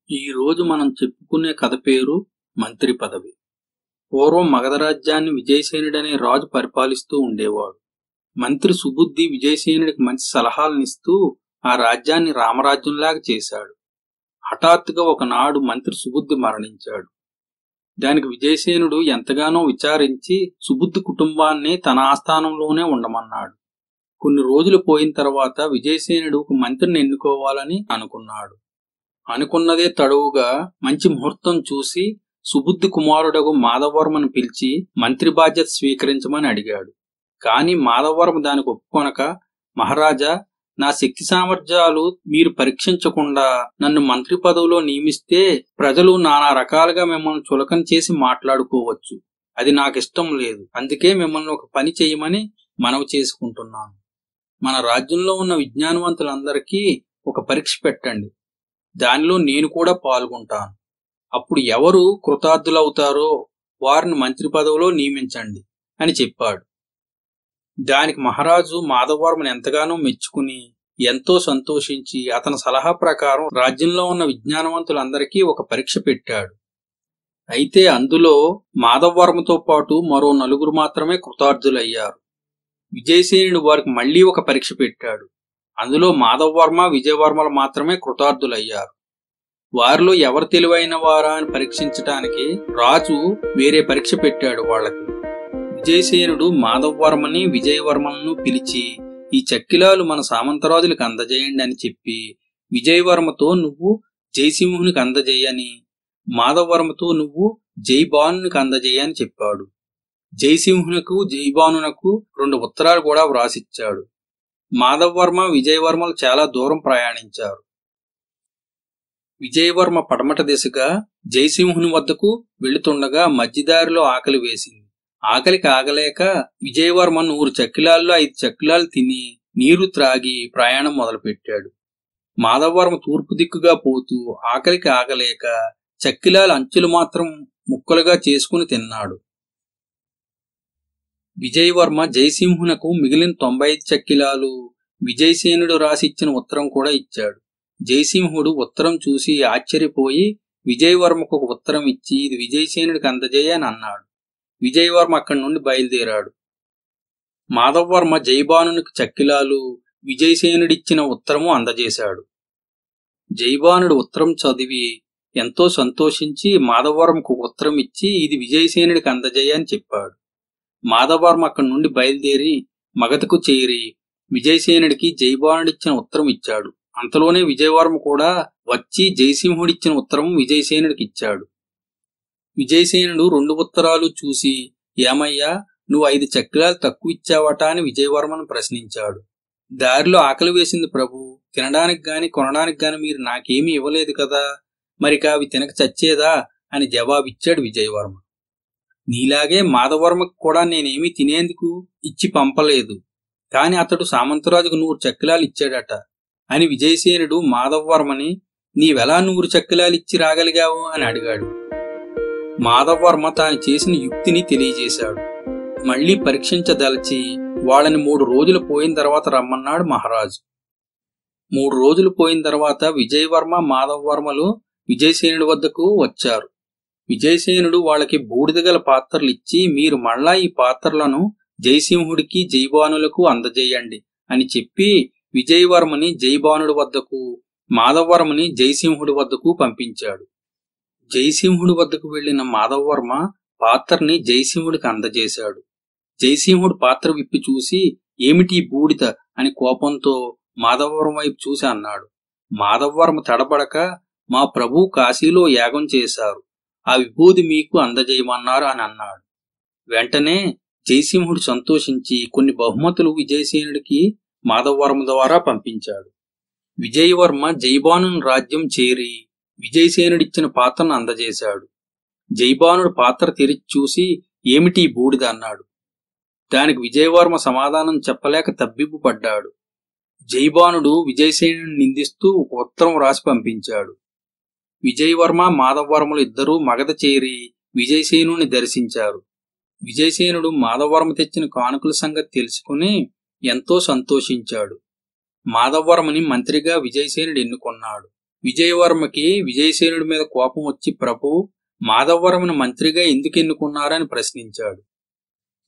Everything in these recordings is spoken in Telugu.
ఈ రోజు మనం చెప్పుకునే కథ పేరు మంత్రి పదవి. పూర్వం మగధ రాజ్యాన్ని విజయసేనుడనే రాజు పరిపాలిస్తూ ఉండేవాడు. మంత్రి సుబుద్ధి విజయసేనుడికి మంచి సలహాలనిస్తూ ఆ రాజ్యాన్ని రామరాజ్యంలాగా చేశాడు. హఠాత్తుగా ఒకనాడు మంత్రి సుబుద్ధి మరణించాడు. దానికి విజయసేనుడు ఎంతగానో విచారించి సుబుద్ధి కుటుంబాన్ని తన ఆస్థానంలోనే ఉండమన్నాడు. కొన్ని రోజులు పోయిన తర్వాత విజయసేనుడు ఒక మంత్రిని ఎన్నుకోవాలని అనుకున్నాడు. అనుకున్నదే తడువుగా మంచి ముహూర్తం చూసి సుబుద్ధి కుమారుడగు మాధవవర్మను పిలిచి మంత్రి బాధ్యత స్వీకరించమని అడిగాడు. కాని మాధవవర్మ దానికి ఒప్పుకొనక, మహారాజా, నా శక్తి సామర్థ్యాలు మీరు పరీక్షించకుండా నన్ను మంత్రి పదవిలో నియమిస్తే ప్రజలు నానా రకాలుగా మిమ్మల్ని చులకన చేసి మాట్లాడుకోవచ్చు. అది నాకిష్టం లేదు. అందుకే మిమ్మల్ని ఒక పని చేయమని మనవి చేసుకుంటున్నాను. మన రాజ్యంలో ఉన్న విజ్ఞానవంతులందరికీ ఒక పరీక్ష పెట్టండి. దానిలో నేను కూడా పాల్గొంటాను. అప్పుడు ఎవరు కృతార్థులవుతారో వారిని మంత్రి పదవిలో నియమించండి అని చెప్పాడు. దానికి మహారాజు మాధవవర్మను ఎంతగానో మెచ్చుకుని ఎంతో సంతోషించి అతని సలహా ప్రకారం రాజ్యంలో ఉన్న విజ్ఞానవంతులందరికీ ఒక పరీక్ష పెట్టాడు. అయితే అందులో మాధవవర్మతో పాటు మరో నలుగురు మాత్రమే కృతార్థులయ్యారు. విజయసేనుడు వారికి మళ్లీ ఒక పరీక్ష పెట్టాడు. అందులో మాధవవర్మ, విజయవర్మలు మాత్రమే కృతార్థులయ్యారు. వారిలో ఎవరు తెలివైన వారా అని పరీక్షించటానికి రాజు వేరే పరీక్ష పెట్టాడు వాళ్ళకి. విజయసేనుడు మాధవవర్మని, విజయవర్మలను పిలిచి, ఈ చక్కిలాలు మన సామంతరాజులకు అందజేయండి అని చెప్పి, విజయవర్మతో నువ్వు జయసింహునికి అందజేయని, మాధవవర్మతో నువ్వు జైబానునికి అందజేయని చెప్పాడు. జయసింహునకు, జైబానునకు 2 ఉత్తరాలు కూడా వ్రాసిచ్చాడు. మాధవవర్మ, విజయవర్మలు చాలా దూరం ప్రయాణించారు. విజయవర్మ పడమట దిశగా జయసింహుని వద్దకు వెళుతుండగా మధ్యదారిలో ఆకలి వేసింది. ఆకలికి ఆగలేక విజయవర్మ 100 చక్కిలాల్లో 5 చక్కిలాలు తిని నీరు త్రాగి ప్రయాణం మొదలుపెట్టాడు. మాధవవర్మ తూర్పు దిక్కుగా పోతూ ఆకలికి ఆగలేక చక్కిలాల అంచులు మాత్రం ముక్కలుగా చేసుకుని తిన్నాడు. విజయవర్మ జయసింహునకు మిగిలిన 95 చక్కిలాలు విజయసేనుడు రాసిచ్చిన ఉత్తరం కూడా ఇచ్చాడు. జయసింహుడు ఉత్తరం చూసి ఆశ్చర్యపోయి విజయవర్మకు ఒక ఉత్తరం ఇచ్చి ఇది విజయసేనుడికి అందజేయని అన్నాడు. విజయవర్మ అక్కడి నుండి బయలుదేరాడు. మాధవవర్మ జైబానునికి చక్కిలాలు, విజయసేనుడిచ్చిన ఉత్తరము అందజేశాడు. జైబానుడు ఉత్తరం చదివి ఎంతో సంతోషించి మాధవవర్మకు ఉత్తరం ఇచ్చి ఇది విజయసేనుడికి అందజేయని చెప్పాడు. మాధవవర్మ అక్కడి నుండి బయలుదేరి మగధకు చేరి విజయసేనుడికి జైబానుడిచ్చిన ఉత్తరం ఇచ్చాడు. అంతలోనే విజయవర్మ కూడా వచ్చి జయసింహుడిచ్చిన ఉత్తరం విజయసేనుడికి ఇచ్చాడు. విజయసేనుడు 2 ఉత్తరాలు చూసి, ఏమయ్యా, నువ్వు 5 చక్కిలాలు తక్కువ ఇచ్చావట అని విజయవర్మను ప్రశ్నించాడు. దారిలో ఆకలి వేసింది ప్రభు, తినడానికి గాని కొనడానికి గాని మీరు నాకేమీ ఇవ్వలేదు కదా, మరిక అవి తినక చచ్చేదా అని జవాబిచ్చాడు విజయవర్మ. నీలాగే మాధవవర్మకు కూడా నేనేమీ తినేందుకు ఇచ్చి పంపలేదు, కాని అతడు సామంతరాజుకు 100 చక్కిలాలు ఇచ్చాడట అని విజయసేనుడు మాధవవర్మని నీవెలా 100 చక్కిలాలు ఇచ్చి రాగలిగావు అని అడిగాడు. మాధవవర్మ తాను చేసిన యుక్తిని తెలియజేశాడు. మళ్లీ పరీక్షించదలచి వాళ్ళని 3 రోజులు పోయిన తర్వాత రమ్మన్నాడు మహారాజు. 3 రోజులు పోయిన తర్వాత విజయవర్మ, మాధవవర్మలు విజయసేనుడి వద్దకు వచ్చారు. విజయసేనుడు వాళ్ళకి బూడిదగల పాత్రలు ఇచ్చి మీరు మళ్ళా ఈ పాత్రలను జయసింహుడికి, జైబానులకు అందజేయండి అని చెప్పి విజయవర్మని జైబానుడి వద్దకు, మాధవవర్మని జయసింహుడి వద్దకు పంపించాడు. జయసింహుడి వద్దకు వెళ్లిన మాధవవర్మ పాత్రని జయసింహుడికి అందజేశాడు. జయసింహుడు పాత్ర విప్పి చూసి ఏమిటి బూడిద అని కోపంతో మాధవవర్మ వైపు చూసి అన్నాడు. మాధవవర్మ తడబడక మా ప్రభు కాశీలో యాగం చేశారు, ఆ విభూది మీకు అందజేయమన్నారు అని అన్నాడు. వెంటనే జయసింహుడు సంతోషించి కొన్ని బహుమతులు విజయసేనుడికి మాధవవర్మ ద్వారా పంపించాడు. విజయవర్మ జైబానుని రాజ్యం చేరి విజయసేనుడిచ్చిన పాత్రను అందజేశాడు. జైబానుడు పాత్ర తెరిచి చూసి ఏమిటి బూడిద అన్నాడు. దానికి విజయవర్మ సమాధానం చెప్పలేక తబ్బిబ్బు పడ్డాడు. జైబానుడు విజయసేనుడిని నిందిస్తూ ఒక ఉత్తరం రాసి పంపించాడు. విజయవర్మ, మాధవవర్మలు ఇద్దరూ మగధ చేరి విజయసేనుని దర్శించారు. విజయసేనుడు మాధవవర్మ తెచ్చిన కానుకల సంగతి తెలుసుకుని ఎంతో సంతోషించాడు. మాధవవర్మని మంత్రిగా విజయసేనుడు ఎన్నుకొన్నాడు. విజయవర్మకి విజయసేనుడి మీద కోపం వచ్చి ప్రభు మాధవవర్మను మంత్రిగా ఎందుకు ఎన్నుకున్నారని ప్రశ్నించాడు.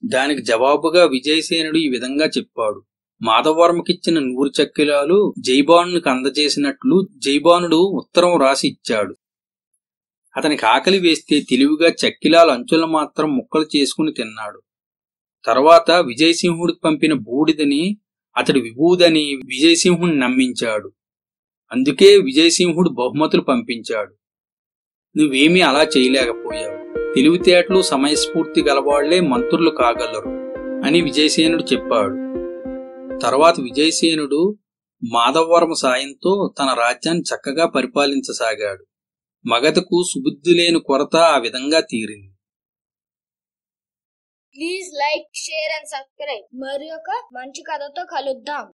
దానికి జవాబుగా విజయసేనుడు ఈ విధంగా చెప్పాడు. మాధవవర్మకిచ్చిన 100 చక్కిలాలు జైబానునికి అందజేసినట్లు జైబానుడు ఉత్తరం రాసి ఇచ్చాడు. అతనికి ఆకలి వేస్తే తెలివిగా చక్కిలాలు అంచులను మాత్రం ముక్కలు చేసుకుని తిన్నాడు. తర్వాత విజయసింహుడికి పంపిన బూడిదని అతడి విభూదని విజయసింహుని నమ్మించాడు. అందుకే విజయసింహుడు బహుమతులు పంపించాడు. నువ్వేమీ అలా చేయలేకపోయావు. తెలివితేటలు సమయస్ఫూర్తి గలవాళ్లే మంత్రులు కాగలరు అని విజయసేనుడు చెప్పాడు. తర్వాత విజయసేనుడు మాధవవర్మ సాయంతో తన రాజ్యాన్ని చక్కగా పరిపాలించసాగాడు. మగధకు సుబుద్ధి లేని కొరత ఆ విధంగా తీరింది. Please like, share and subscribe. మరి ఒక మంచి కథతో కలుద్దాం.